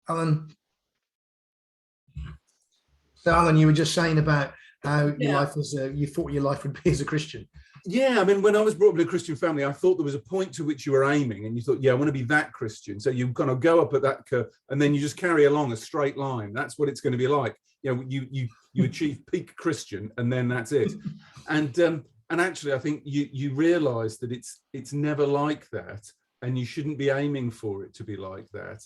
Alan. So, Alan, you were just saying about how your life was, you thought your life would be as a Christian. Yeah, I mean, when I was brought up in a Christian family, I thought there was a point to which you were aiming and you thought, yeah, I want to be that Christian. So you kind of go up at that curve and then you just carry along a straight line. That's what it's going to be like. You know, you achieve peak Christian and then that's it. And actually, I think you realize that it's never like that and you shouldn't be aiming for it to be like that.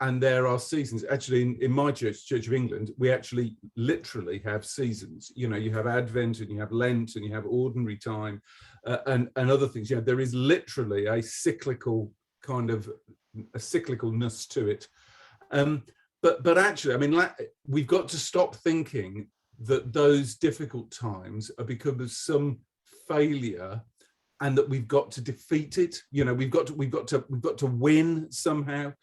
And there are seasons. Actually, in my church, Church of England, we actually literally have seasons. You know, you have Advent and you have Lent and you have ordinary time and other things. You know, there is literally a cyclical kind of a cyclicalness to it. But actually, I mean, we've got to stop thinking that those difficult times are because of some failure and that we've got to defeat it. You know, we've got to win somehow.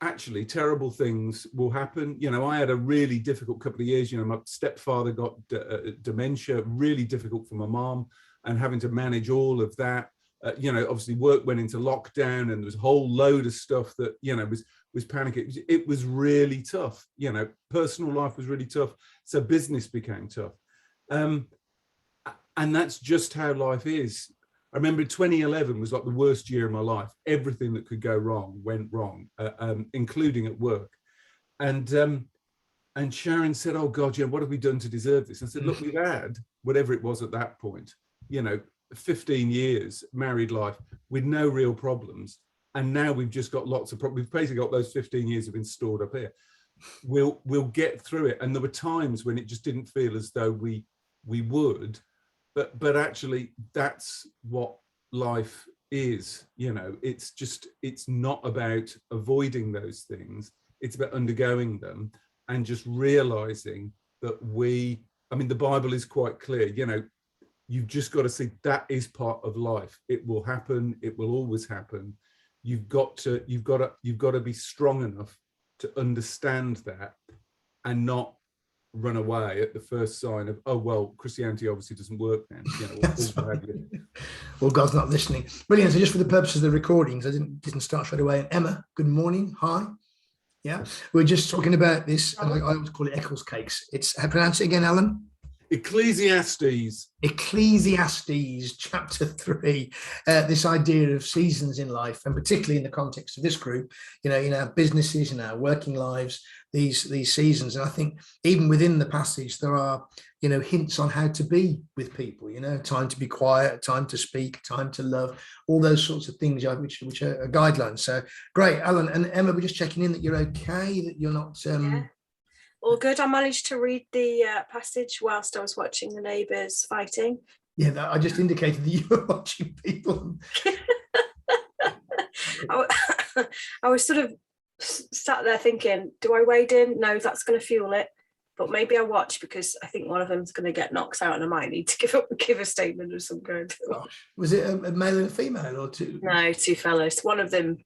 Actually, terrible things will happen. You know, I had a really difficult couple of years. You know, my stepfather got dementia, really difficult for my mom, and having to manage all of that. You know, obviously work went into lockdown, and there was a whole load of stuff that, you know, was panicking. It was really tough. You know, personal life was really tough. So business became tough. And that's just how life is. I remember 2011 was like the worst year of my life. Everything that could go wrong went wrong, including at work. And Sharon said, "Oh God, yeah, what have we done to deserve this?" I said, "Look, we've had whatever it was at that point, you know, 15 years married life with no real problems, and now we've just got lots of problems. We've basically got those 15 years have been stored up here. We'll get through it." And there were times when it just didn't feel as though we would. But actually, that's what life is. You know, it's not about avoiding those things. It's about undergoing them and just realizing that I mean, the Bible is quite clear. You know, you've just got to see that is part of life. It will happen. It will always happen. You've got to be strong enough to understand that and not run away at the first sign of, oh well, Christianity obviously doesn't work then, you know. Well, God's not listening. Brilliant. So just for the purpose of the recordings, I didn't start straight away. And Emma, good morning. Hi. Yeah, we're just talking about this, and I always call it Eccles cakes. It's, how pronounce it again, Alan? Ecclesiastes chapter 3, this idea of seasons in life, and particularly in the context of this group, you know, in our businesses, in our working lives, these seasons. And I think even within the passage, there are, you know, hints on how to be with people, you know, time to be quiet, time to speak, time to love, all those sorts of things, which are guidelines. So great, Alan and Emma, we're just checking in that you're okay, that you're not... Yeah. All good. I managed to read the passage whilst I was watching the neighbours fighting. Yeah, I just indicated that you were watching people. I was sort of sat there thinking, do I wade in? No, that's going to fuel it. But maybe I watch because I think one of them's going to get knocked out and I might need to give a statement of some kind. Was it a male and a female or two? No, two fellows. One of them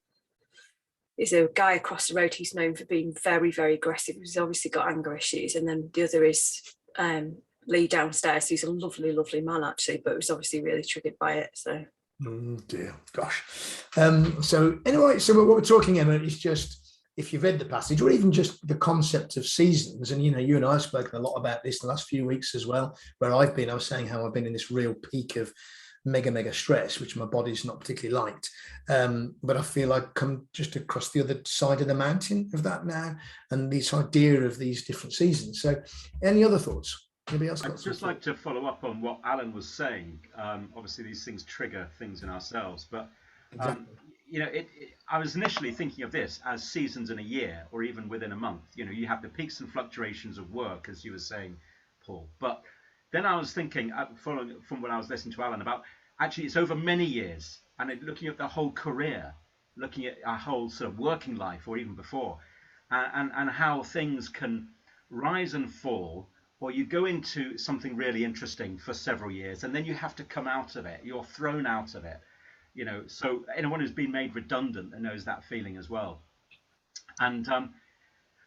is a guy across the road who's known for being very, very aggressive. He's obviously got anger issues. And then the other is Lee downstairs, who's a lovely, lovely man, actually, but was obviously really triggered by it. So. Oh dear, gosh. So anyway, so what we're talking about is just, if you've read the passage, or even just the concept of seasons, and, you know, you and I have spoken a lot about this the last few weeks as well, where I was saying how I've been in this real peak of mega stress, which my body's not particularly liked, but I feel I've come just across the other side of the mountain of that now, and this idea of these different seasons. So any other thoughts? Anybody else got? I'd just like to follow up on what Alan was saying. Obviously these things trigger things in ourselves, but exactly. You know, I was initially thinking of this as seasons in a year or even within a month. You know, you have the peaks and fluctuations of work, as you were saying, Paul, but then I was thinking, following from when I was listening to Alan, about actually it's over many years, and looking at the whole career, looking at our whole sort of working life or even before, and how things can rise and fall, or you go into something really interesting for several years and then you have to come out of it, you're thrown out of it, you know. So anyone who's been made redundant knows that feeling as well. And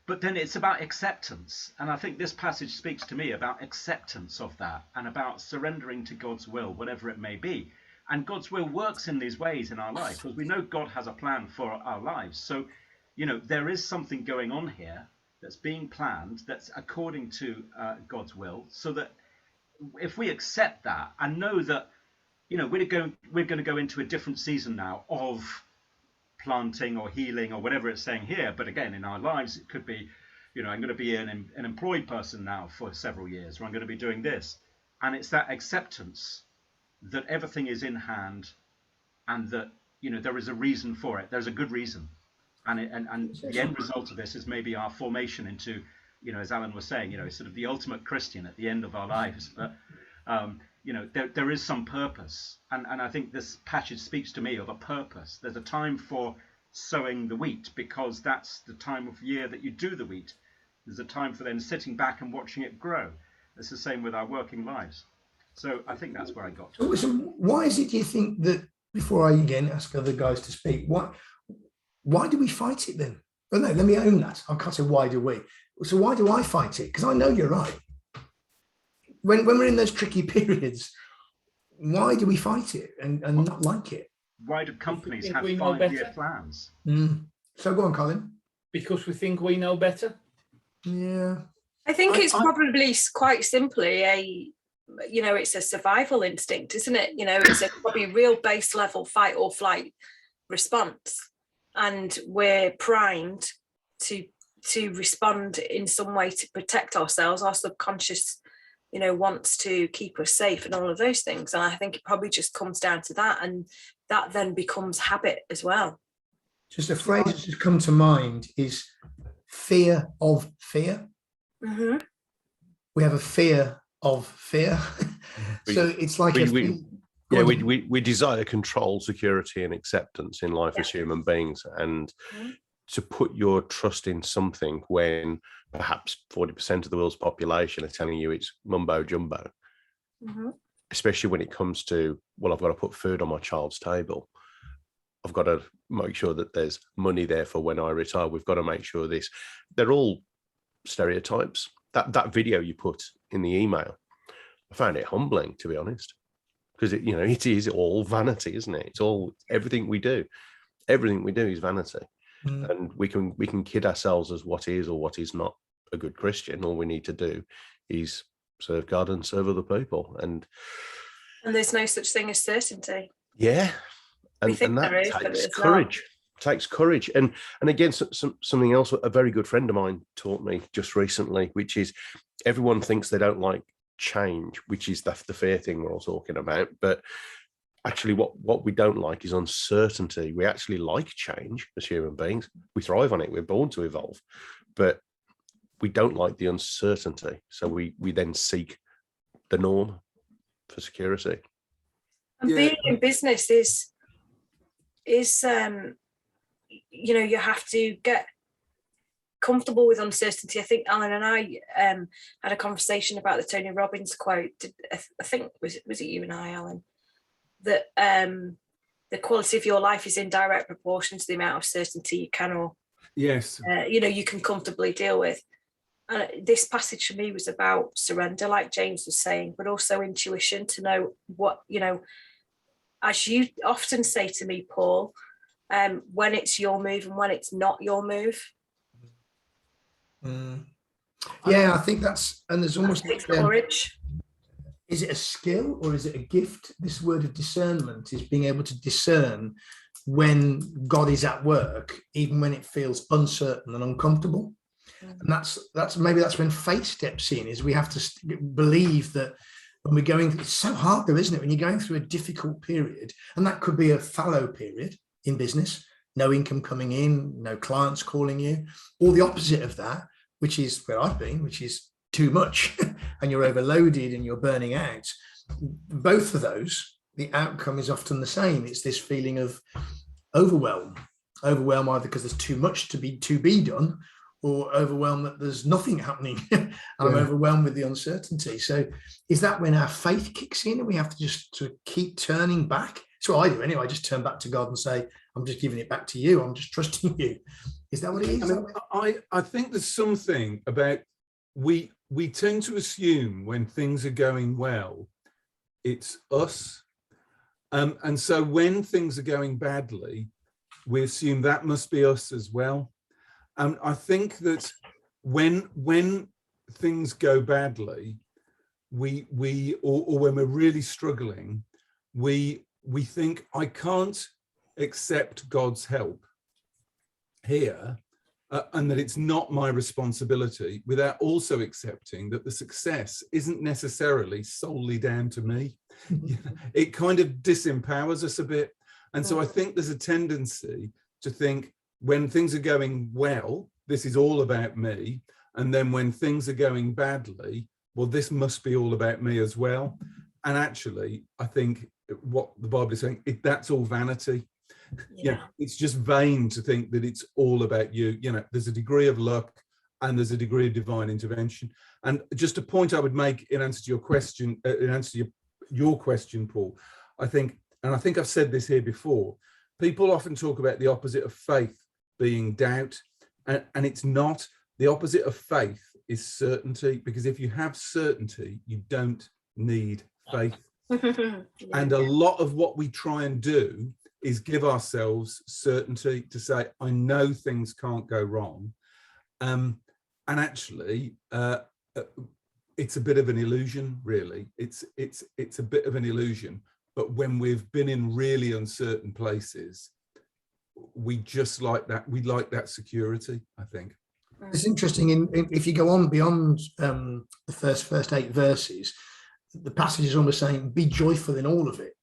but then it's about acceptance, and I think this passage speaks to me about acceptance of that and about surrendering to God's will, whatever it may be. And God's will works in these ways in our life because we know God has a plan for our lives. So there is something going on here that's being planned, that's according to God's will, so that if we accept that and know that, we're going to go into a different season now of planting or healing or whatever it's saying here. But again, in our lives, it could be, I'm going to be an employed person now for several years, or I'm going to be doing this. And it's that acceptance that everything is in hand, and that, there is a reason for it. There's a good reason. And the end result of this is maybe our formation into, as Alan was saying, sort of the ultimate Christian at the end of our lives. But, there is some purpose. And I think this passage speaks to me of a purpose. There's a time for sowing the wheat, because that's the time of year that you do the wheat. There's a time for then sitting back and watching it grow. It's the same with our working lives. So I think that's where I got to. So why is it, do you think, that, before I again ask other guys to speak, why do we fight it then? Oh no, let me own that. I can't say why do we. So why do I fight it? Because I know you're right. When we're in those tricky periods, why do we fight it and not like it? Why do companies have 5-year plans? So go on, Colin. Because we think we know better. Yeah. I think it's probably quite simply it's a survival instinct, isn't it? It's a probably real base level fight or flight response, and we're primed to respond in some way to protect ourselves. Our subconscious, wants to keep us safe and all of those things. And I think it probably just comes down to that, and that then becomes habit as well. Just a phrase that's just come to mind is fear of fear. Mm-hmm. We have a fear of fear. So it's like we desire control, security and acceptance in life as human beings, and to put your trust in something when perhaps 40% of the world's population are telling you it's mumbo jumbo, especially when it comes to, well, I've got to put food on my child's table. I've got to make sure that there's money there for when I retire. We've got to make sure this. They're all stereotypes. That video you put in the email, I found it humbling, to be honest, because it is all vanity, isn't it? It's all, everything we do is vanity. And we can kid ourselves as what is or what is not a good Christian. All we need to do is serve God and serve other people. And there's no such thing as certainty. Yeah. And that takes courage. Takes courage. And again, something else a very good friend of mine taught me just recently, which is everyone thinks they don't like change, which is the fear thing we're all talking about. But actually what we don't like is uncertainty. We actually like change as human beings. We thrive on it. We're born to evolve, but we don't like the uncertainty. So we then seek the norm for security. And being in business is you have to get comfortable with uncertainty. I think Alan and I had a conversation about the Tony Robbins quote. I think was it you and I, Alan? That the quality of your life is in direct proportion to the amount of certainty you can, or you can comfortably deal with. And this passage for me was about surrender, like James was saying, but also intuition, to know what, as you often say to me, Paul, when it's your move and when it's not your move. Yeah, I think and there's almost courage. Is it a skill or is it a gift? This word of discernment is being able to discern when God is at work, even when it feels uncertain and uncomfortable. And that's when faith steps in, is we have to believe that when we're going, it's so hard though, isn't it? When you're going through a difficult period, and that could be a fallow period in business, no income coming in, no clients calling you, or the opposite of that, which is where I've been, which is too much and you're overloaded and you're burning out. Both of those, the outcome is often the same. It's this feeling of overwhelm either because there's too much to be done, or overwhelm that there's nothing happening. And I'm overwhelmed with the uncertainty. So is that when our faith kicks in and we have to just sort of keep turning back? That's what I do anyway. I just turn back to God and say, I'm just giving it back to you. I'm just trusting you. Is that what it is? I think there's something about we tend to assume when things are going well, it's us. And so when things are going badly, we assume that must be us as well. I think that when things go badly, or when we're really struggling, we think, I can't accept God's help here, and that it's not my responsibility, without also accepting that the success isn't necessarily solely down to me. It kind of disempowers us a bit. And so I think there's a tendency to think, when things are going well, this is all about me. And then when things are going badly, well, this must be all about me as well. And actually, I think what the Bible is saying, that's all vanity. Yeah, it's just vain to think that it's all about you. There's a degree of luck and there's a degree of divine intervention. And just a point I would make in answer to your question, your question, Paul, I think I've said this here before, people often talk about the opposite of faith being doubt, and it's not. The opposite of faith is certainty, because if you have certainty, you don't need faith. And a lot of what we try and do is give ourselves certainty to say, I know things can't go wrong. And actually, it's a bit of an illusion, really. It's a bit of an illusion. But when we've been in really uncertain places, we just like that. We like that security, I think. It's interesting. If you go on beyond the first 8 verses, the passage is almost saying, be joyful in all of it.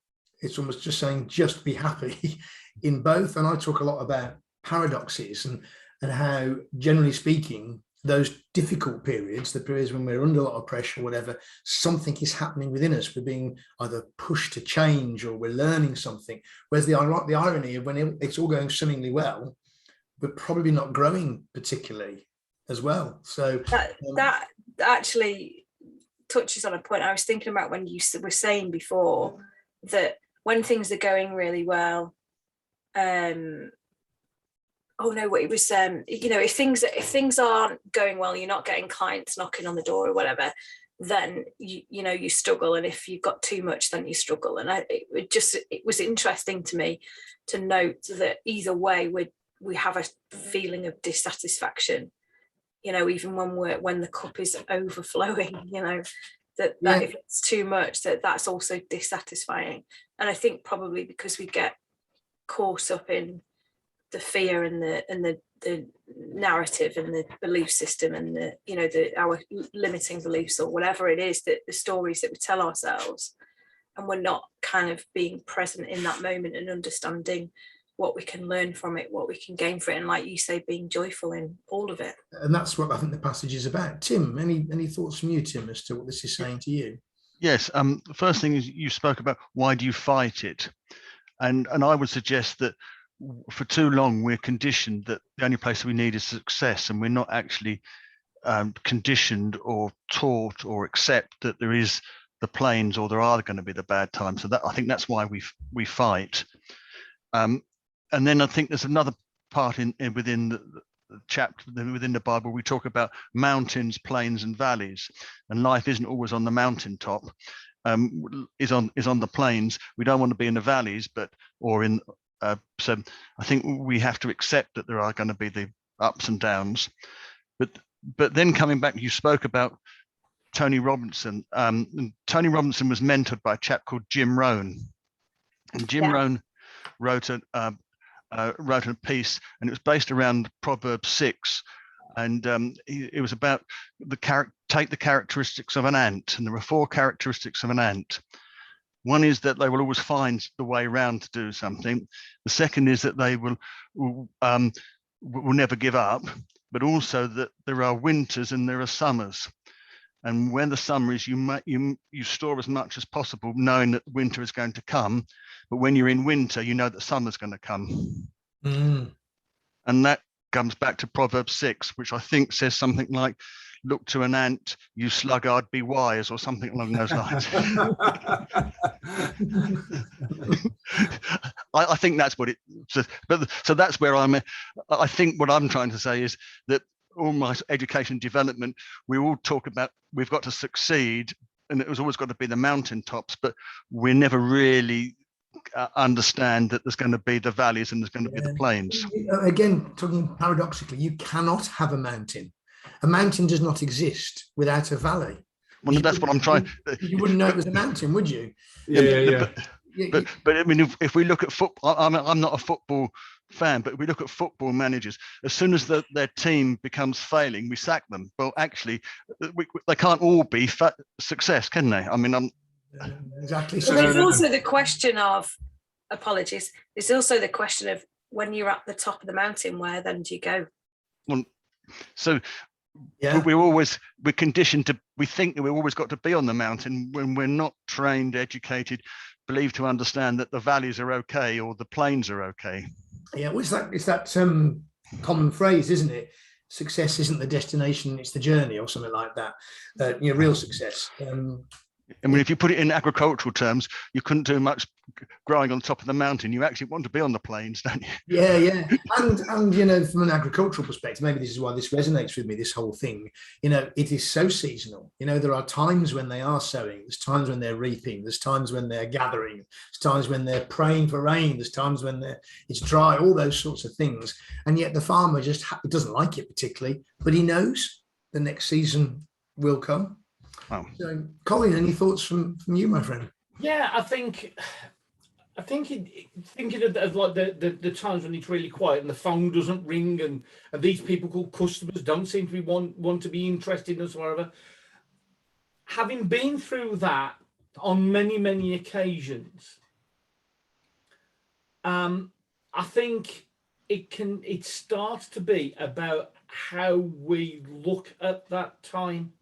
It's almost just saying, just be happy in both. And I talk a lot about paradoxes and how, generally speaking, those difficult periods, the periods when we're under a lot of pressure or whatever, something is happening within us. We're being either pushed to change or we're learning something. Whereas the irony of when it's all going swimmingly well, we're probably not growing particularly as well. So that actually touches on a point I was thinking about when you were saying before, that when things are going really well, if things aren't going well, you're not getting clients knocking on the door or whatever, then you struggle. And if you've got too much, then you struggle. And it was interesting to me to note that either way we have a feeling of dissatisfaction, even when the cup is overflowing, that if it's too much, that's also dissatisfying. And I think probably because we get caught up in the fear and the narrative and the belief system and our limiting beliefs or whatever it is, that the stories that we tell ourselves, and we're not kind of being present in that moment and understanding what we can learn from it, what we can gain from it, and like you say, being joyful in all of it. And that's what I think the passage is about. Tim, any thoughts from you, Tim, as to what this is saying to you? Yes. The first thing is, you spoke about why do you fight it, and I would suggest that for too long we're conditioned that the only place we need is success, and we're not actually conditioned or taught or accept that there is the plains or there are going to be the bad times. So that, I think that's why we fight. And then I think there's another part within the chapter within the Bible. We talk about mountains, plains, and valleys, and life isn't always on the mountaintop. Is on the plains. We don't want to be in the valleys, so I think we have to accept that there are going to be the ups and downs. But then coming back, you spoke about Tony Robinson. And Tony Robinson was mentored by a chap called Jim Rohn, and Jim Rohn wrote a piece, and it was based around Proverbs 6, and it was about take the characteristics of an ant, and there are 4 characteristics of an ant. One is that they will always find the way around to do something. The second is that they will never give up, but also that there are winters and there are summers. And when the summer is, you store as much as possible, knowing that winter is going to come. But when you're in winter, you know that summer's going to come. Mm. And that comes back to Proverbs 6, which I think says something like, look to an ant, you sluggard, be wise, or something along those lines. I think that's what it says. So that's where I think what I'm trying to say is that all my education development, we all talk about we've got to succeed, and it was always got to be the mountaintops, but we're never really understand that there's going to be the valleys and there's going to be the plains. Again, talking paradoxically, you cannot have a mountain. A mountain does not exist without a valley. Well, that's what I'm trying. You wouldn't know it was a mountain, would you? But I mean, if we look at football, I'm not a football fan, but if we look at football managers, as soon as their team becomes failing, we sack them. Well, actually, they can't all be success, can they? I mean, exactly. So there's also the question of, apologies, there's also the question of when you're at the top of the mountain, where then do you go? Well, so we're conditioned to, we think that we've always got to be on the mountain when we're not trained, educated, believed to understand that the valleys are okay or the plains are okay. Yeah, well, it's that common phrase, isn't it? Success isn't the destination, it's the journey, or something like that. Real success. I mean, if you put it in agricultural terms, you couldn't do much growing on top of the mountain. You actually want to be on the plains, don't you? Yeah. And from an agricultural perspective, maybe this is why this resonates with me, this whole thing. It is so seasonal. There are times when they are sowing, there's times when they're reaping, there's times when they're gathering, there's times when they're praying for rain, there's times when it's dry, all those sorts of things. And yet the farmer just doesn't like it particularly, but he knows the next season will come. Wow. So, Colin, any thoughts from you, my friend? Yeah, I think thinking of like the times when it's really quiet and the phone doesn't ring and these people called customers don't seem to be want to be interested in us or whatever. Having been through that on many occasions, I think it starts to be about how we look at that time.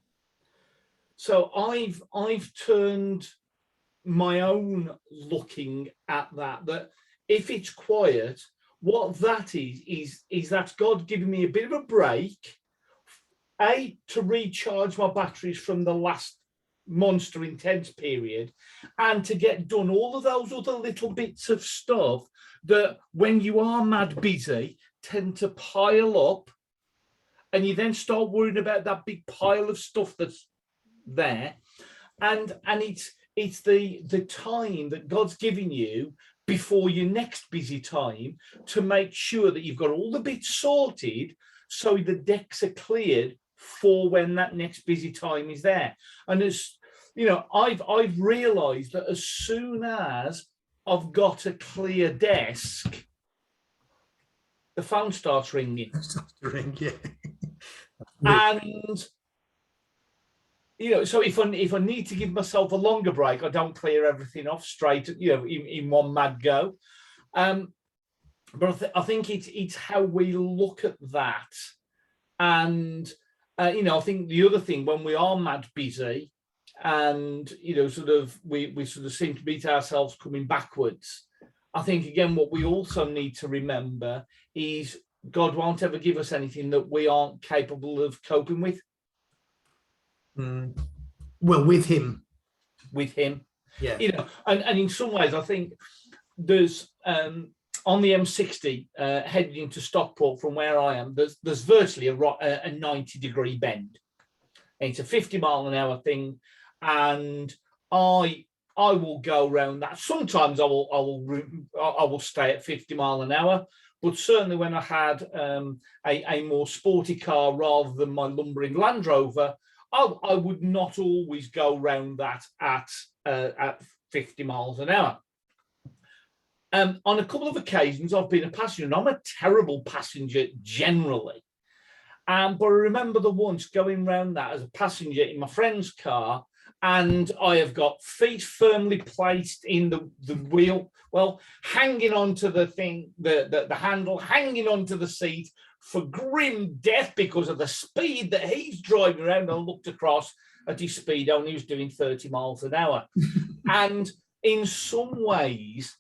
So I've turned my own looking at that if it's quiet, what that is that's God giving me a bit of a break, to recharge my batteries from the last monster intense period, and to get done all of those other little bits of stuff that when you are mad busy tend to pile up, and you then start worrying about that big pile of stuff that's there, and it's the time that God's giving you before your next busy time to make sure that you've got all the bits sorted so the decks are cleared for when that next busy time is there. And as I've realized that as soon as I've got a clear desk, the phone starts ringing. It starts to ring, yeah. And so if I need to give myself a longer break, I don't clear everything off straight, in one mad go. But I think it's how we look at that, and I think the other thing when we are mad busy, and we sort of seem to beat ourselves coming backwards. I think again what we also need to remember is God won't ever give us anything that we aren't capable of coping with. Well, with him, yeah. And in some ways I think there's on the M60 heading into Stockport from where I am, there's virtually a 90-degree bend, and it's a 50-mile-an-hour thing, and I will go around that. Sometimes I will stay at 50 mile an hour, but certainly when I had a more sporty car rather than my lumbering Land Rover, I would not always go round that at 50 miles an hour. On a couple of occasions, I've been a passenger, and I'm a terrible passenger generally. But I remember the once going round that as a passenger in my friend's car, and I have got feet firmly placed in the wheel, well, hanging onto the thing, the handle, hanging onto the seat, for grim death because of the speed that he's driving around. I looked across at his speed, only he was doing 30 miles an hour. And in some ways,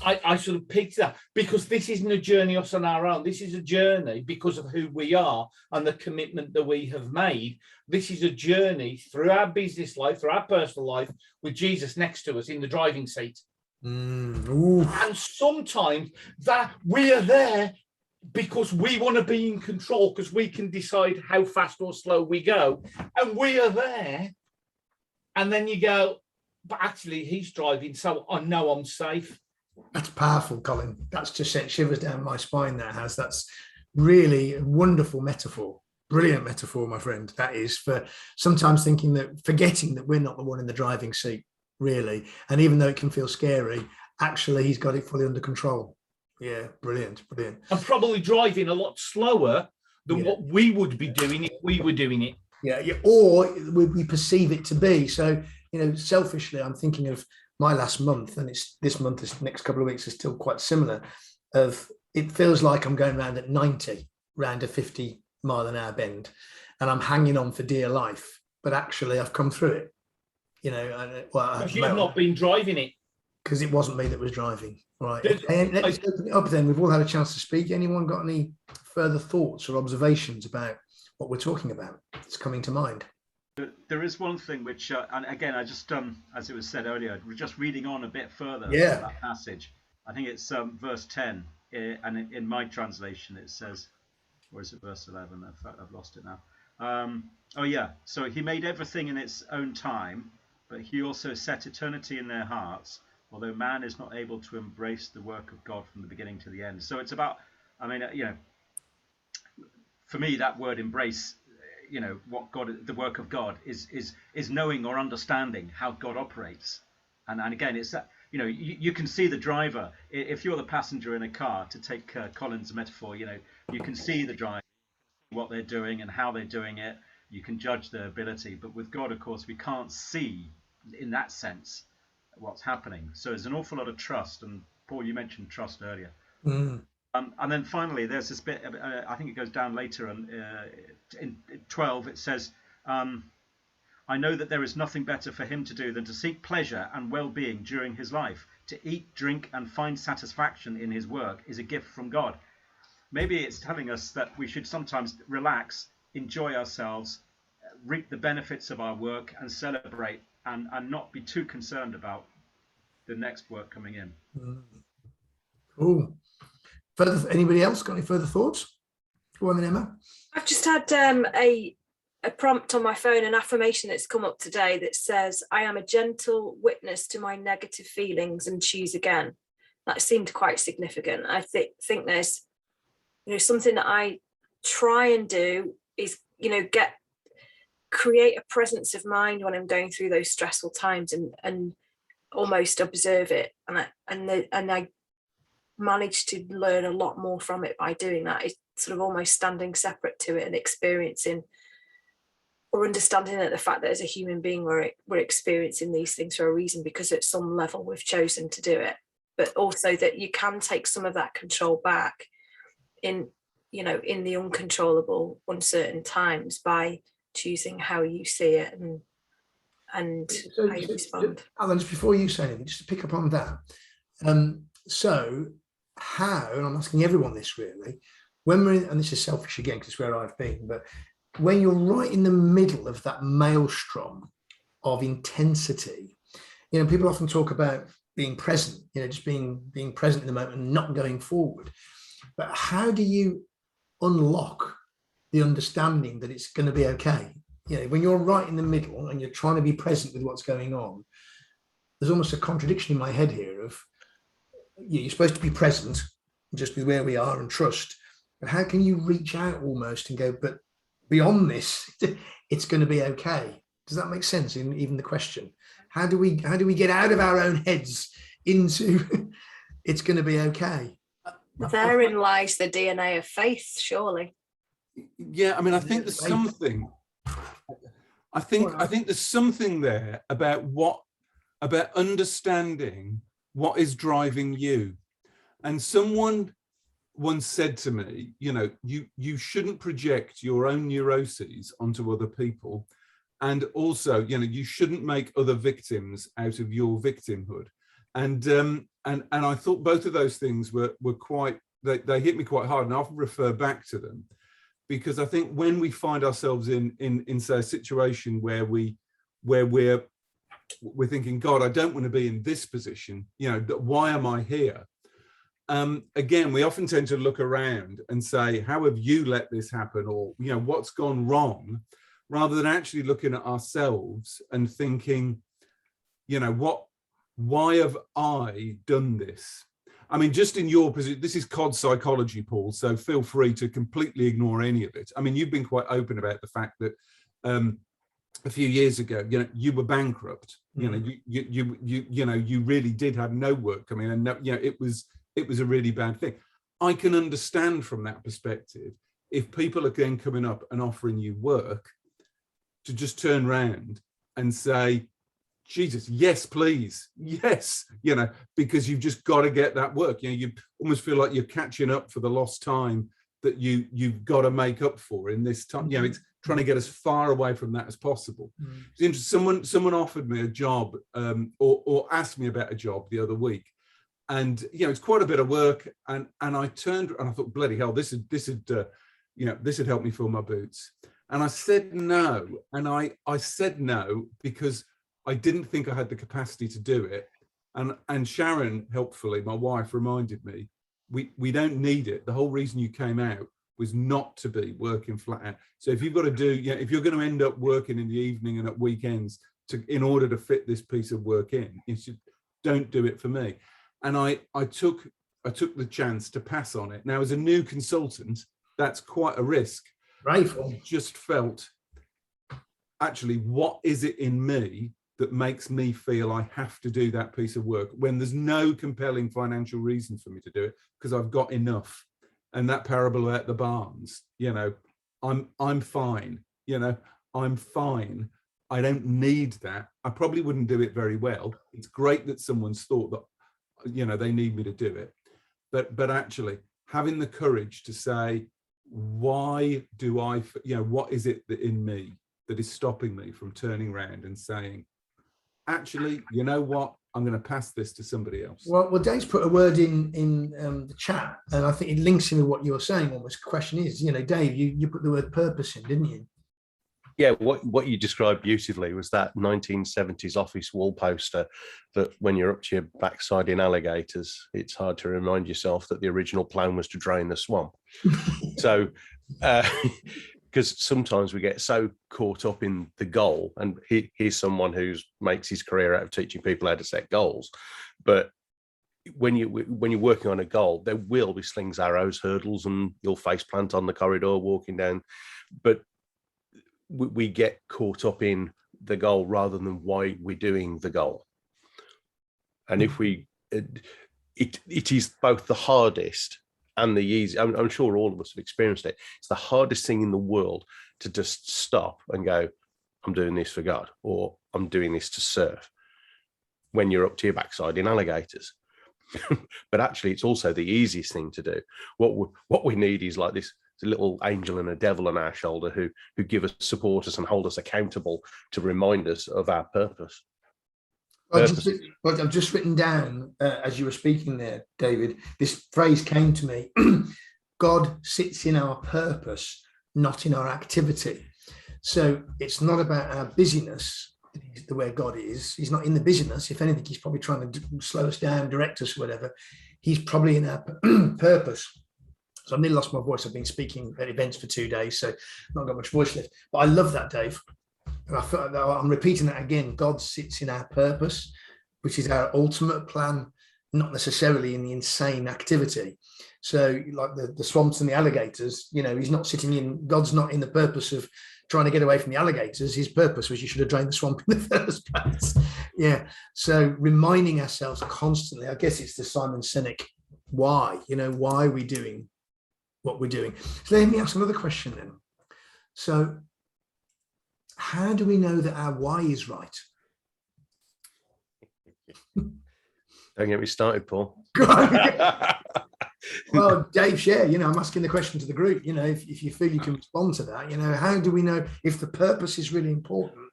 I sort of picked that, because this isn't a journey us on our own. This is a journey because of who we are and the commitment that we have made. This is a journey through our business life, through our personal life, with Jesus next to us in the driving seat. And sometimes that we are there because we want to be in control, because we can decide how fast or slow we go, and we are there, and then you go, but actually he's driving, so I know I'm safe. That's powerful, Colin. That's just sent shivers down my spine. That's really a wonderful metaphor. Brilliant metaphor, my friend. That is, for sometimes forgetting that we're not the one in the driving seat, really. And even though it can feel scary, actually he's got it fully under control. Yeah, brilliant. I'm probably driving a lot slower than what we would be doing if we were doing it. Yeah, or we perceive it to be. So, selfishly, I'm thinking of my last month, and it's this month, this next couple of weeks is still quite similar. It feels like I'm going around at 90, round a 50-mile-an-hour bend, and I'm hanging on for dear life. But actually, I've come through it. Because you've not been driving it. Because it wasn't me that was driving. Right. And let's open it up then. We've all had a chance to speak. Anyone got any further thoughts or observations about what we're talking about? It's coming to mind. There is one thing which, and again, I just, as it was said earlier, we're just reading on a bit further Yeah. that passage. I think it's verse 10, and in my translation it says, or is it verse 11? In fact, I've lost it now. Oh yeah, so he made everything in its own time, but he also set eternity in their hearts, although man is not able to embrace the work of God from the beginning to the end. So it's about, for me, that word embrace, what God, the work of God is knowing or understanding how God operates. And again, it's that, you can see the driver. If you're the passenger in a car, to take Colin's metaphor, you can see the driver, what they're doing and how they're doing it. You can judge their ability. But with God, of course, we can't see in that sense what's happening. So there's an awful lot of trust. And Paul, you mentioned trust earlier. Mm. And then finally, there's this bit, I think it goes down later, and in 12 it says, I know that there is nothing better for him to do than to seek pleasure and well-being during his life. To eat, drink, and find satisfaction in his work is a gift from God. Maybe it's telling us that we should sometimes relax, enjoy ourselves, reap the benefits of our work, and celebrate, and not be too concerned about the next work coming in. Cool. Anybody else got any further thoughts? Go on then, Emma. I've just had a prompt on my phone, an affirmation that's come up today that says, I am a gentle witness to my negative feelings and choose again. That seemed quite significant. I think there's, something that I try and do is, create a presence of mind when I'm going through those stressful times and almost observe it. And I managed to learn a lot more from it by doing that. It's sort of almost standing separate to it and experiencing or understanding that the fact that as a human being we're experiencing these things for a reason, because at some level we've chosen to do it, but also that you can take some of that control back in the uncontrollable, uncertain times by choosing how you see it and how you respond. Alan, just before you say anything, just to pick up on that. So how, and I'm asking everyone this really, when we're in, and this is selfish again because it's where I've been, but when you're right in the middle of that maelstrom of intensity, people often talk about being present, just being present in the moment and not going forward. But how do you unlock the understanding that it's going to be okay? When you're right in the middle and you're trying to be present with what's going on, there's almost a contradiction in my head here of, you're supposed to be present just with where we are and trust, but how can you reach out almost and go, but beyond this, it's going to be okay? Does that make sense? Even the question, how do we get out of our own heads into it's going to be okay? Therein lies the DNA of faith, surely. Yeah, I mean, I think there's something. I think there's something there about understanding what is driving you. And someone once said to me, you shouldn't project your own neuroses onto other people, and also, you shouldn't make other victims out of your victimhood. And I thought both of those things were quite, they hit me quite hard, and I often refer back to them, because I think when we find ourselves in say a situation where we're thinking, God, I don't want to be in this position, why am I here? Again, we often tend to look around and say, how have you let this happen? Or, what's gone wrong? Rather than actually looking at ourselves and thinking, You know, why have I done this? I mean, just in your position, this is COD psychology, Paul, so feel free to completely ignore any of it. I mean, you've been quite open about the fact that a few years ago, you know, you were bankrupt. You know, you really did have no work coming in, and no, you know, it was a really bad thing. I can understand from that perspective, if people are then coming up and offering you work, to just turn around and say, Jesus, yes, please, yes, you know, because you've just got to get that work. You know, you almost feel like you're catching up for the lost time that you've got to make up for in this time. You know, it's trying to get as far away from that as possible. It's interesting. Someone offered me a job, or asked me about a job the other week, and you know, it's quite a bit of work. And I turned and I thought, bloody hell, this would help me fill my boots. And I said no, and I said no because I didn't think I had the capacity to do it. And Sharon, helpfully, my wife, reminded me, we don't need it. The whole reason you came out was not to be working flat out. So if you've got to do, you know, if you're going to end up working in the evening and at weekends in order to fit this piece of work in, you should, don't do it for me. And I took the chance to pass on it. Now, as a new consultant, that's quite a risk. Right. I just felt, actually, what is it in me that makes me feel I have to do that piece of work when there's no compelling financial reason for me to do it, because I've got enough. And that parable about the barns, you know, I'm fine, you know, I'm fine. I don't need that. I probably wouldn't do it very well. It's great that someone's thought that, you know, they need me to do it. But actually having the courage to say, why do I, you know, what is it that in me that is stopping me from turning around and saying, actually, you know what, I'm going to pass this to somebody else. Well, Dave's put a word in the chat, and I think it links in with what you're saying. Almost. The question is, you know, Dave, you put the word purpose in, didn't you? Yeah, what you described beautifully was that 1970s office wall poster that when you're up to your backside in alligators, it's hard to remind yourself that the original plan was to drain the swamp. So, because sometimes we get so caught up in the goal, and here's someone who makes his career out of teaching people how to set goals. But when you're working on a goal, there will be slings, arrows, hurdles, and you'll face plant on the corridor walking down. But we get caught up in the goal rather than why we're doing the goal. And if it is both the hardest and the easy. I'm sure all of us have experienced it. It's the hardest thing in the world to just stop and go, I'm doing this for God, or I'm doing this to serve, when you're up to your backside in alligators. But actually, it's also the easiest thing to do. What we need is like this little angel and a devil on our shoulder who give us, support us, and hold us accountable to remind us of our purpose. I've just written down as you were speaking there, David, this phrase came to me. God sits in our purpose, not in our activity. So it's not about our busyness, the way God is. He's not in the busyness. If anything, he's probably trying to slow us down, direct us, whatever. He's probably in our purpose. So I've nearly lost my voice. I've been speaking at events for 2 days, so not got much voice left. But I love that, Dave. And I feel that I'm repeating that again. God sits in our purpose, which is our ultimate plan, not necessarily in the insane activity. So like the swamps and the alligators, you know, he's not sitting in, God's not in the purpose of trying to get away from the alligators. His purpose was you should have drained the swamp in the first place. Yeah. So reminding ourselves constantly, I guess it's the Simon Sinek, why, you know, why are we doing what we're doing? So let me ask another question then. So how do we know that our why is right? Don't get me started, Paul. Well, Dave, share, you know, I'm asking the question to the group, you know, if you feel you can respond to that, you know, how do we know if the purpose is really important?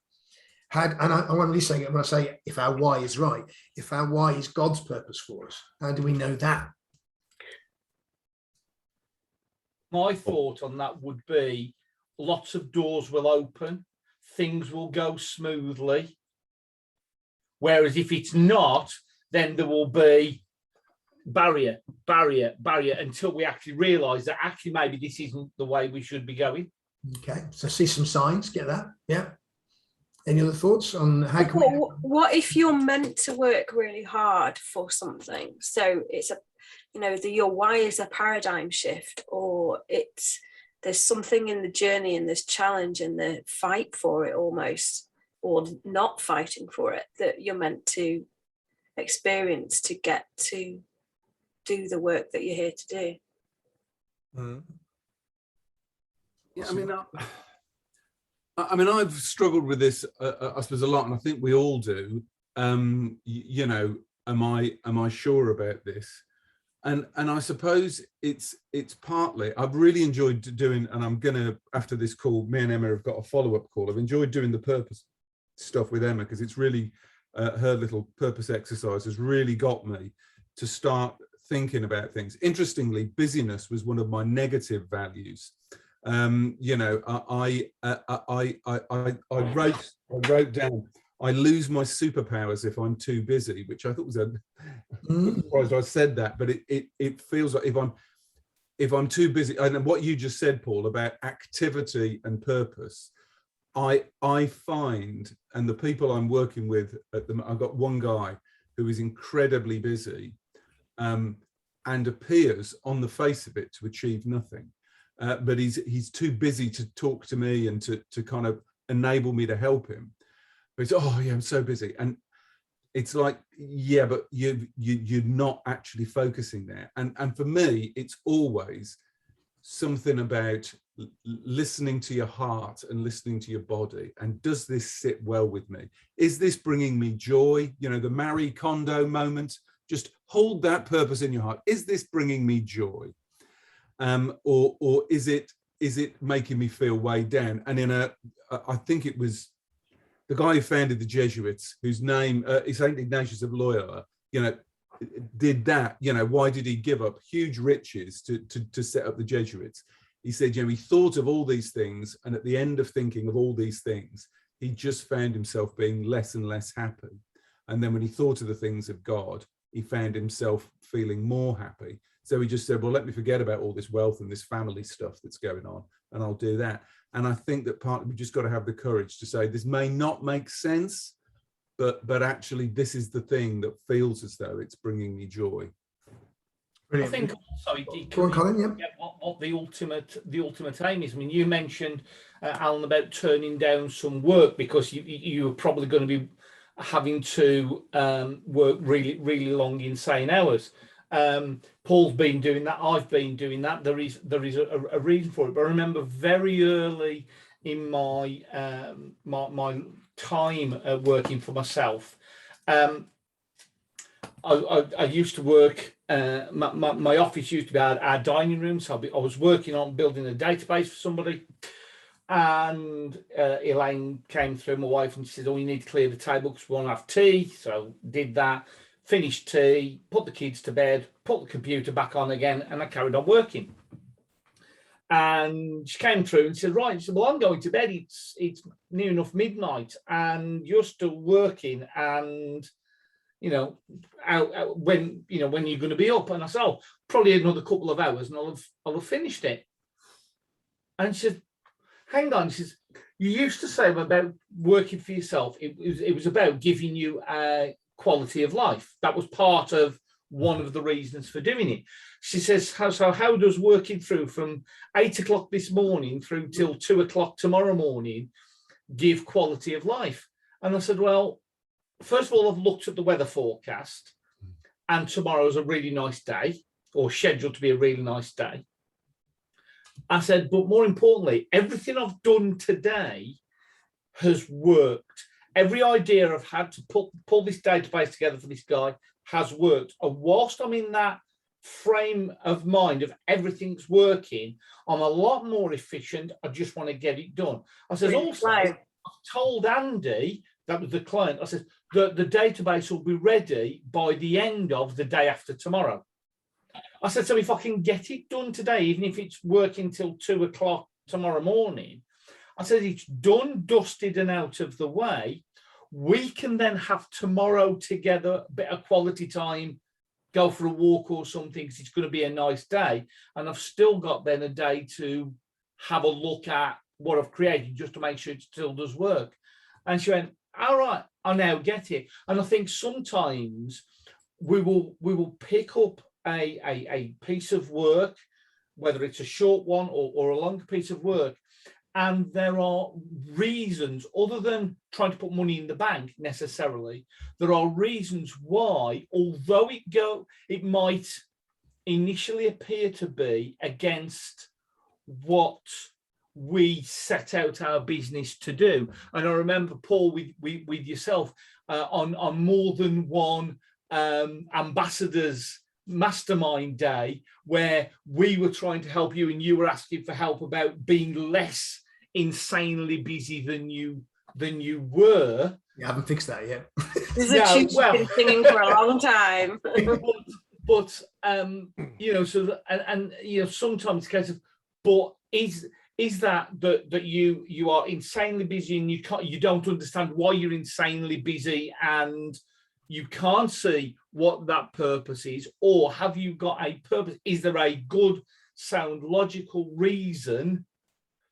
And I'm only saying it when I say if our why is right, if our why is God's purpose for us, how do we know that? My thought on that would be lots of doors will open, things will go smoothly. Whereas if it's not, then there will be barrier until we actually realise that actually maybe this isn't the way we should be going. Okay, so see some signs, get that, yeah. Any other thoughts on how can we... What if you're meant to work really hard for something? So it's a, you know, your why is a paradigm shift, or there's something in the journey and there's challenge and the fight for it almost, or not fighting for it, that you're meant to experience to get to do the work that you're here to do. Yeah, I mean, I've struggled with this, I suppose, a lot, and I think we all do. You know, am I sure about this? And I suppose it's partly, I've really enjoyed doing, and I'm gonna, after this call, me and Emma have got a follow-up call. I've enjoyed doing the purpose stuff with Emma, because it's really, her little purpose exercise has really got me to start thinking about things. Interestingly, busyness was one of my negative values. You know, I wrote down, I lose my superpowers if I'm too busy, which I thought was I'm surprised I said that, but it feels like if I'm too busy, and what you just said, Paul, about activity and purpose, I find, and the people I'm working with at the, I've got one guy who is incredibly busy, and appears on the face of it to achieve nothing. But he's too busy to talk to me and to kind of enable me to help him. But he's, oh yeah, I'm so busy. And it's like, yeah, but you're not actually focusing there. And for me, it's always something about listening to your heart and listening to your body. And does this sit well with me? Is this bringing me joy? You know, the Marie Kondo moment, just hold that purpose in your heart. Is this bringing me joy? Or is it making me feel weighed down? And I think it was the guy who founded the Jesuits, whose name is Saint Ignatius of Loyola, you know, did that. You know, why did he give up huge riches to set up the Jesuits? He said, you know, he thought of all these things, and at the end of thinking of all these things, he just found himself being less and less happy. And then when he thought of the things of God, he found himself feeling more happy. So he just said, well, let me forget about all this wealth and this family stuff that's going on, and I'll do that. And I think that partly we've just got to have the courage to say, this may not make sense, but actually this is the thing that feels as though it's bringing me joy. Brilliant. I think also Go on, Colin, yeah. what the ultimate aim is. I mean, you mentioned, Alan, about turning down some work because you were probably going to be having to work really long, insane hours. Paul's been doing that. I've been doing that. There is a reason for it. But I remember very early in my my time working for myself, I used to work. My office used to be our dining room. So I was working on building a database for somebody. And Elaine came through, my wife, and she said, oh, you need to clear the table because we want to have tea. So did that, finished tea, put the kids to bed, put the computer back on again, and I carried on working. And she came through and said, right, she said, well, I'm going to bed. It's near enough midnight and you're still working, and you know, when you're going to be up? And I said, oh, probably another couple of hours and I'll have finished it. And she said, hang on, she says, you used to say about working for yourself, it was about giving you a quality of life. That was part of one of the reasons for doing it. She says, so how does working through from 8 o'clock this morning through till 2 o'clock tomorrow morning give quality of life? And I said, well, first of all, I've looked at the weather forecast, and tomorrow's a really nice day, or scheduled to be a really nice day. I said, but more importantly, everything I've done today has worked. Every idea I've had to pull this database together for this guy has worked. And whilst I'm in that frame of mind of everything's working, I'm a lot more efficient. I just want to get it done. I said, also, I've told Andy, that was the client, I said, the database will be ready by the end of the day after tomorrow. I said, so if I can get it done today, even if it's working till 2 o'clock tomorrow morning, I said, it's done, dusted and out of the way. We can then have tomorrow together, a bit of quality time, go for a walk or something, because it's going to be a nice day. And I've still got then a day to have a look at what I've created just to make sure it still does work. And she went, all right, I now get it. And I think sometimes we will pick up a piece of work, whether it's a short one or a long piece of work, and there are reasons, other than trying to put money in the bank necessarily, there are reasons why, although it might initially appear to be against what we set out our business to do. And I remember, Paul, with yourself on more than one ambassadors mastermind day, where we were trying to help you and you were asking for help about being less insanely busy than you were. Yeah, I haven't fixed that yet. This is a tune she's been singing for a long time. but you know, so and you know, sometimes it's a case of, but is that you are insanely busy and you don't understand why you're insanely busy and you can't see what that purpose is, or have you got a purpose? Is there a good, sound, logical reason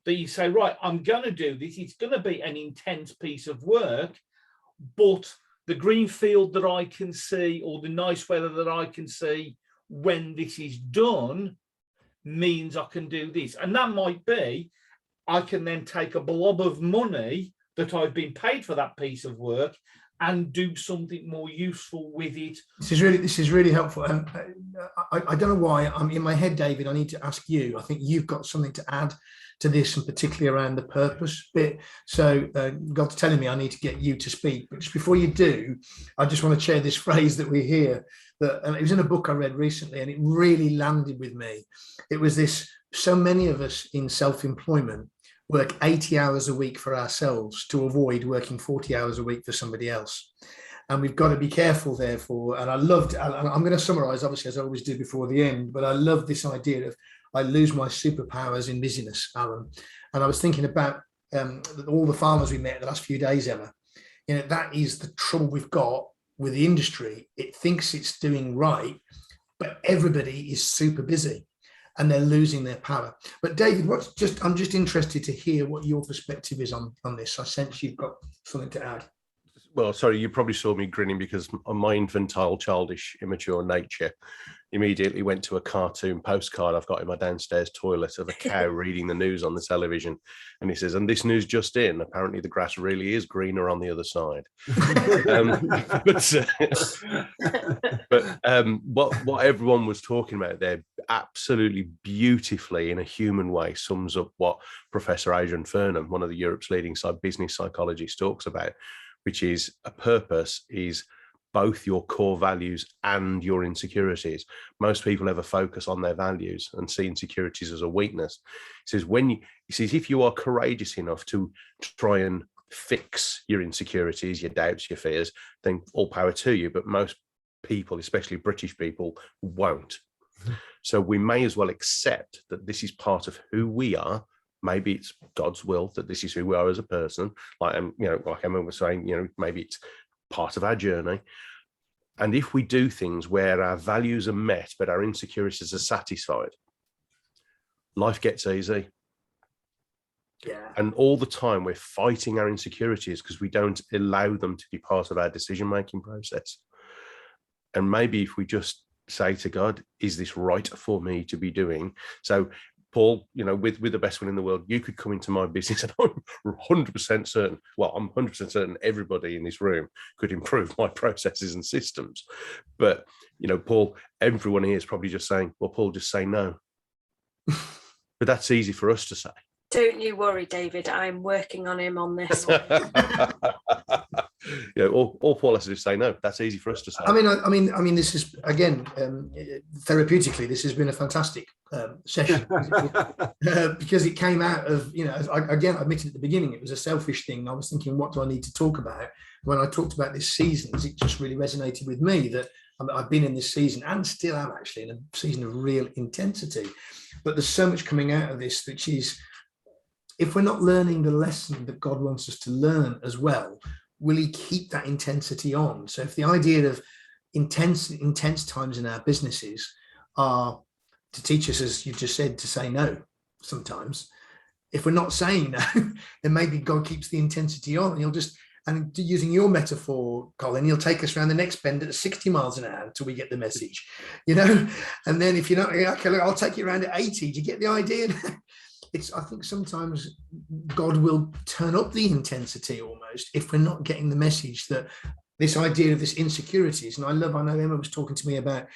that you say, right, I'm going to do this, it's going to be an intense piece of work, but the green field that I can see, or the nice weather that I can see when this is done, means I can do this. And that might be, I can then take a blob of money that I've been paid for that piece of work and do something more useful with it. This is really helpful. And I don't know why I'm in my head, David. I need to ask you. I think you've got something to add to this, and particularly around the purpose bit. So God's telling me I need to get you to speak. But just before you do, I just want to share this phrase that we hear. That it was in a book I read recently, and it really landed with me. It was this: so many of us in self-employment work 80 hours a week for ourselves to avoid working 40 hours a week for somebody else. And we've got to be careful, therefore. And I'm going to summarize, obviously, as I always do before the end, but I love this idea of I lose my superpowers in busyness, Alan. And I was thinking about all the farmers we met the last few days, Emma. You know, that is the trouble we've got with the industry. It thinks it's doing right, but everybody is super busy and they're losing their power. But David, I'm just interested to hear what your perspective is on this. I sense you've got something to add. Well, sorry, you probably saw me grinning because my infantile, childish, immature nature immediately went to a cartoon postcard I've got in my downstairs toilet of a cow reading the news on the television. And he says, and this news just in, apparently the grass really is greener on the other side. What everyone was talking about there absolutely beautifully in a human way sums up what Professor Adrian Furnham, one of the Europe's leading business psychologists, talks about, which is a purpose is both your core values and your insecurities. Most people ever focus on their values and see insecurities as a weakness. He says, if you are courageous enough to try and fix your insecurities, your doubts, your fears, then all power to you. But most people, especially British people, won't. So we may as well accept that this is part of who we are. Maybe it's God's will that this is who we are as a person. Like Emma was saying, maybe it's part of our journey. And if we do things where our values are met, but our insecurities are satisfied, life gets easy. Yeah. And all the time we're fighting our insecurities because we don't allow them to be part of our decision-making process. And maybe if we just say to God, is this right for me to be doing? So Paul, with the best one in the world, you could come into my business and I'm 100% certain, I'm 100% certain everybody in this room could improve my processes and systems. But, Paul, everyone here is probably just saying, well, Paul, just say no. But that's easy for us to say. Don't you worry, David. I'm working on him on this one. All Paul has to do is say no. That's easy for us to say. I mean, this is again therapeutically. This has been a fantastic session because it came out of I admitted at the beginning it was a selfish thing. I was thinking, what do I need to talk about? When I talked about this seasons, it just really resonated with me that I've been in this season and still am actually in a season of real intensity. But there's so much coming out of this, which is, if we're not learning the lesson that God wants us to learn as well, will he keep that intensity on? So if the idea of intense times in our businesses are to teach us, as you just said, to say no sometimes, if we're not saying no, then maybe God keeps the intensity on, and he'll just, and using your metaphor, Colin, he'll take us around the next bend at 60 miles an hour until we get the message, you know. And then if you're not, okay, look, I'll take you around at 80. Do you get the idea? I think sometimes God will turn up the intensity almost if we're not getting the message, that this idea of this insecurities. And I know Emma was talking to me about,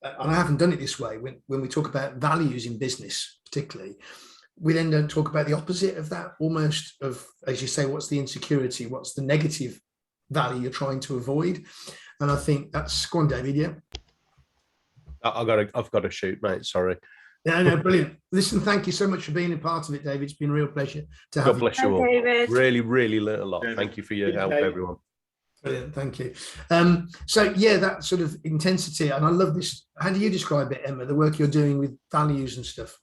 and I haven't done it this way, when we talk about values in business, particularly, we then don't talk about the opposite of that, almost of, as you say, what's the insecurity, what's the negative value you're trying to avoid. And I think that's, go on, David. Yeah, I've got to shoot, mate, sorry. No, brilliant. Listen, thank you so much for being a part of it, David. It's been a real pleasure to have you. God bless you all. David. Really, really learned a lot. Thank you for your help, everyone. Brilliant, thank you. So yeah, that sort of intensity, and I love this. How do you describe it, Emma, the work you're doing with values and stuff,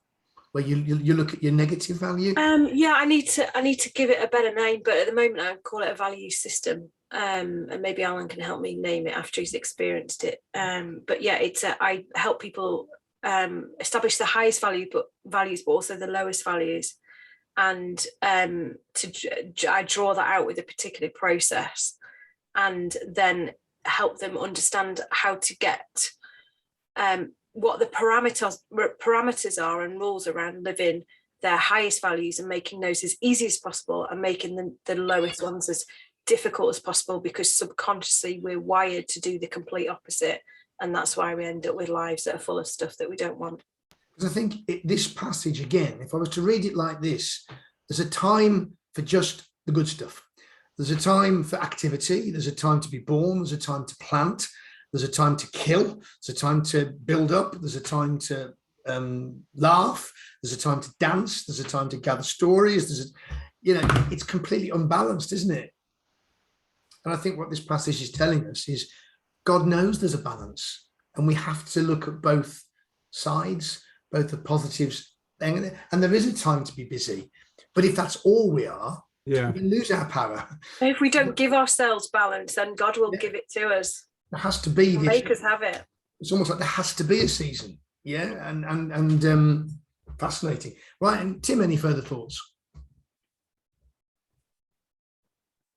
where you look at your negative value? Yeah, I need to give it a better name, but at the moment I call it a value system. And maybe Alan can help me name it after he's experienced it. But yeah, I help people establish the highest values, but also the lowest values, and I draw that out with a particular process, and then help them understand how to get what the parameters are and rules around living their highest values and making those as easy as possible, and making the lowest ones as difficult as possible, because subconsciously we're wired to do the complete opposite, and that's why we end up with lives that are full of stuff that we don't want. Because I think this passage, again, if I was to read it like this, there's a time for just the good stuff. There's a time for activity. There's a time to be born. There's a time to plant. There's a time to kill. There's a time to build up. There's a time to laugh. There's a time to dance. There's a time to gather stories. It's completely unbalanced, isn't it? And I think what this passage is telling us is God knows there's a balance, and we have to look at both sides, both the positives, and there is a time to be busy. But if that's all we are, we can lose our power. If we don't give ourselves balance, then God will give it to us. There has to be this, make us have it. It's almost like there has to be a season. Yeah, and fascinating. Right, and Tim, any further thoughts?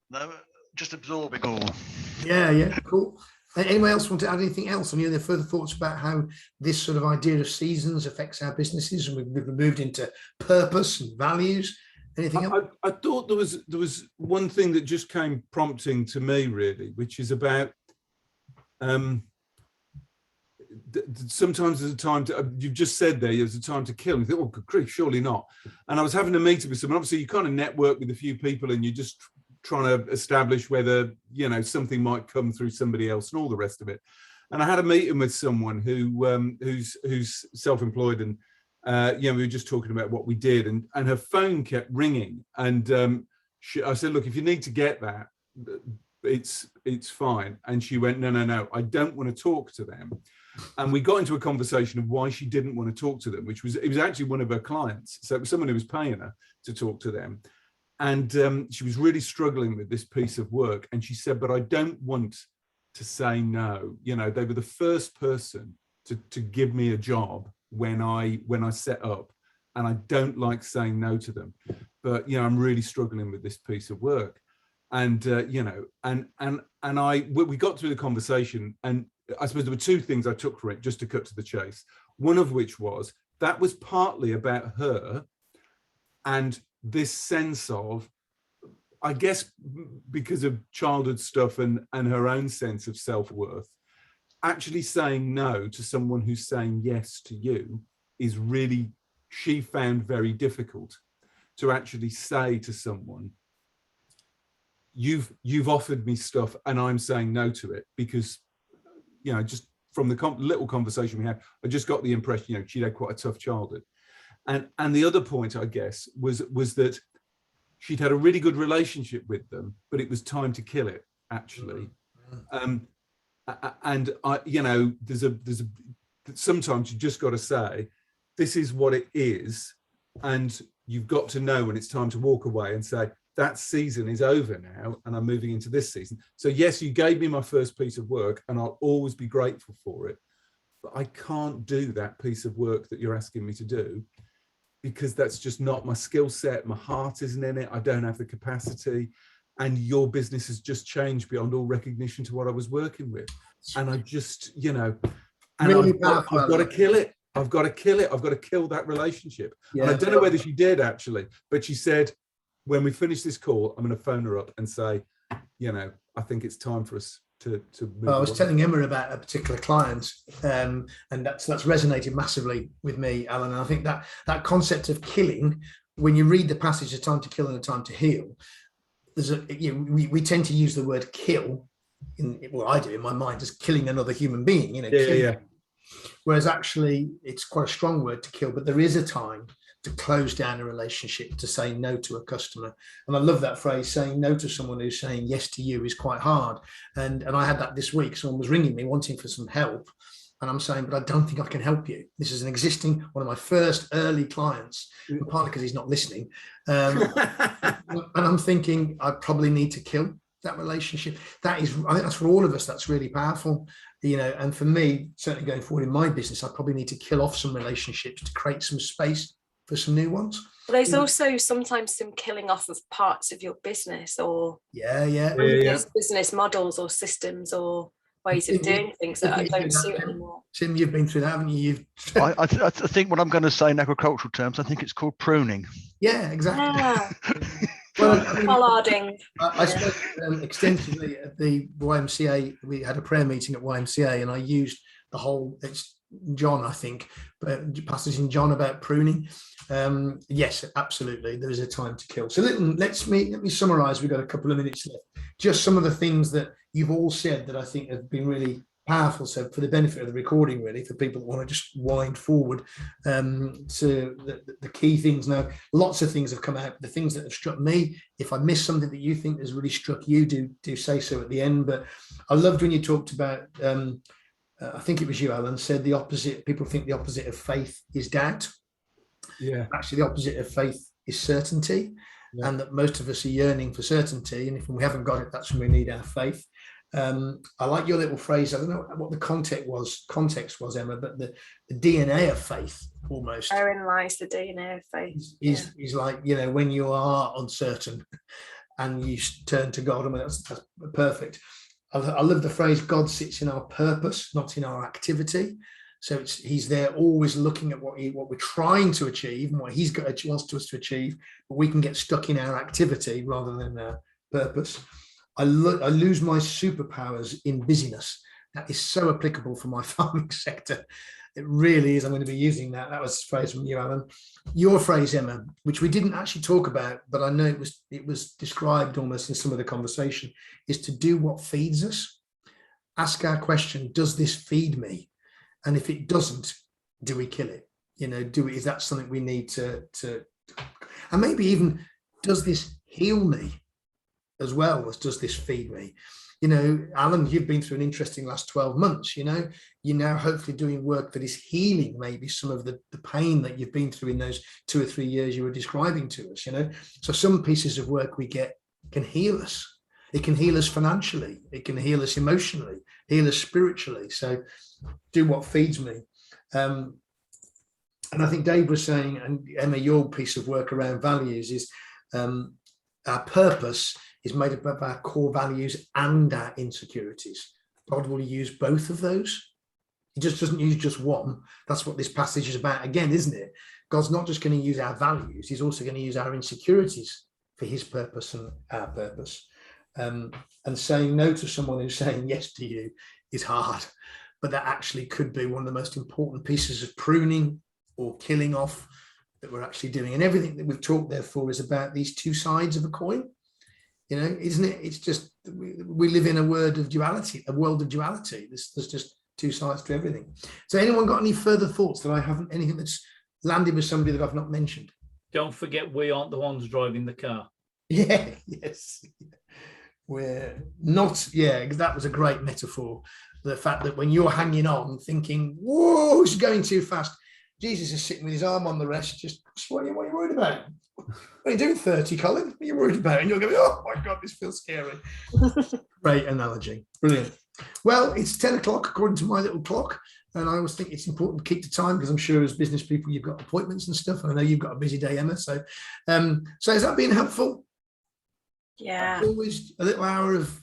No, just absorbing all. Yeah, cool. Anyone else want to add anything else? Any other further thoughts about how this sort of idea of seasons affects our businesses, and we've moved into purpose and values? Anything else? I thought there was one thing that just came prompting to me, really, which is about sometimes there's a time to, you've just said there's a time to kill. And you think, oh, good grief, surely not. And I was having a meeting with someone. Obviously, you kind of network with a few people, and you're just trying to establish whether something might come through somebody else and all the rest of it. And I had a meeting with someone who's self-employed, and we were just talking about what we did, and her phone kept ringing, and I said, look, if you need to get that, it's fine. And she went, no, I don't want to talk to them. And we got into a conversation of why she didn't want to talk to them, it was actually one of her clients. So it was someone who was paying her to talk to them. And she was really struggling with this piece of work. And she said, but I don't want to say no. They were the first person to give me a job when I set up. And I don't like saying no to them. But, I'm really struggling with this piece of work. And, we got through the conversation, and I suppose there were two things I took from it, just to cut to the chase. One of which was, that was partly about her and this sense of, I guess, because of childhood stuff and her own sense of self-worth, actually saying no to someone who's saying yes to you is really, she found very difficult to actually say to someone, you've offered me stuff and I'm saying no to it, because just from the little conversation we had, I just got the impression she'd had quite a tough childhood. And the other point, I guess, was that she'd had a really good relationship with them, but it was time to kill it, actually. And sometimes you just got to say, this is what it is, and you've got to know when it's time to walk away and say, that season is over now and I'm moving into this season. So yes, you gave me my first piece of work and I'll always be grateful for it, but I can't do that piece of work that you're asking me to do, because that's just not my skill set. My heart isn't in it. I don't have the capacity. And your business has just changed beyond all recognition to what I was working with. And I just, you know, and Really I've got to kill it. I've got to kill it. I've got to kill that relationship. Yeah. And I don't know whether she did actually, but she said, when we finish this call, I'm going to phone her up and say, you know, I think it's time for us to move. Well, I was telling Emma about a particular client, and that's resonated massively with me, Alan. And I think that concept of killing, when you read the passage, a time to kill and a time to heal, there's we tend to use the word kill I do in my mind as killing another human being, you know. Yeah. Whereas actually it's quite a strong word to kill, but there is a time to close down a relationship, to say no to a customer. And I love that phrase, saying no to someone who's saying yes to you is quite hard. And I had that this week. Someone was ringing me wanting for some help. And I'm saying, but I don't think I can help you. This is one of my first early clients, and partly because he's not listening. And I'm thinking I probably need to kill that relationship. I think that's for all of us, that's really powerful, you know. And for me, certainly going forward in my business, I probably need to kill off some relationships to create some space for some new ones. But there's also sometimes some killing off of parts of your business, or business models or systems or ways of doing things that I don't suit anymore. Tim, you've been through that, haven't you? I think what I'm going to say in agricultural terms, I think it's called pruning. Yeah, exactly. Yeah. Well, Pollarding. I spoke extensively at the YMCA. We had a prayer meeting at YMCA, and I used the whole, it's John, I think, passage in John about pruning. Yes, absolutely. There is a time to kill. So let me summarize. We've got a couple of minutes left. Just some of the things that you've all said that I think have been really powerful. So for the benefit of the recording, really, for people that want to just wind forward to the key things. Now, lots of things have come out. The things that have struck me, if I missed something that you think has really struck you, do say so at the end. But I loved when you talked about, I think it was you, Alan, said the opposite. People think the opposite of faith is doubt. Yeah. Actually, the opposite of faith is certainty. Yeah. And that most of us are yearning for certainty. And if we haven't got it, that's when we need our faith. I like your little phrase. I don't know what the context was, Emma, but the DNA of faith, almost. Therein lies the DNA of faith. Is like, you know, when you are uncertain and you turn to God. I mean, that's perfect. I love the phrase, God sits in our purpose, not in our activity. So he's there always looking at what we're trying to achieve and what wants us to achieve, but we can get stuck in our activity rather than our purpose. I lose my superpowers in busyness. That is so applicable for my farming sector. It really is. I'm going to be using that. That was a phrase from you, Alan. Your phrase, Emma, which we didn't actually talk about, but I know it was described almost in some of the conversation, is to do what feeds us. Ask our question, does this feed me? And if it doesn't, do we kill it? You know, is that something we need to and maybe even, does this heal me as well as does this feed me? You know, Alan, you've been through an interesting last 12 months, you know, you're now hopefully doing work that is healing maybe some of the pain that you've been through in those 2 or 3 years you were describing to us, you know. So some pieces of work we get can heal us. It can heal us financially. It can heal us emotionally, heal us spiritually. So do what feeds me. And I think Dave was saying, and Emma, your piece of work around values is our purpose is made up of our core values and our insecurities. God will use both of those. He just doesn't use just one. That's what this passage is about again, isn't it? God's not just going to use our values. He's also going to use our insecurities for his purpose and our purpose. And saying no to someone who's saying yes to you is hard, but that actually could be one of the most important pieces of pruning or killing off that we're actually doing. And everything that we've talked therefore is about these two sides of a coin. You know, isn't it? It's just, we live in a world of duality. There's just two sides to everything. So anyone got any further thoughts that I haven't, anything that's landed with somebody that I've not mentioned? Don't forget, we aren't the ones driving the car. Yeah, yes. We're not, yeah, that was a great metaphor. The fact that when you're hanging on thinking, whoa, it's going too fast, Jesus is sitting with his arm on the rest, just, what are you worried about? What are you doing 30, Colin? What are you worried about? And you're going, oh my God, this feels scary. Great analogy. Brilliant. Well, it's 10 o'clock according to my little clock. and I always think it's important to keep to time, because I'm sure as business people you've got appointments and stuff, and I know you've got a busy day, Emma. So so has that been helpful? Yeah. Always a little hour of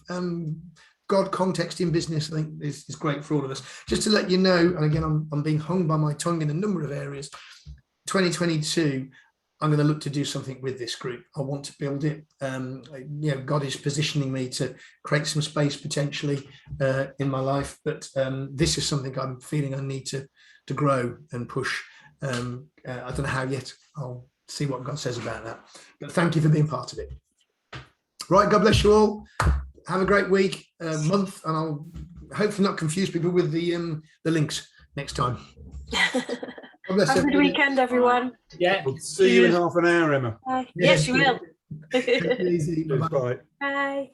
God context in business, I think is great for all of us. Just to let you know, and again, I'm being hung by my tongue in a number of areas. 2022, I'm going to look to do something with this group. I want to build it. God is positioning me to create some space potentially in my life, but this is something I'm feeling I need to grow and push. I don't know how yet. I'll see what God says about that. But thank you for being part of it. Right, God bless you all. Have a great week, month, and I'll hopefully not confuse people with the links next time. God bless. Have a good weekend, everyone. Yeah. We'll see you in half an hour, Emma. Yes, you will. Take it easy. Bye-bye. Bye. Bye.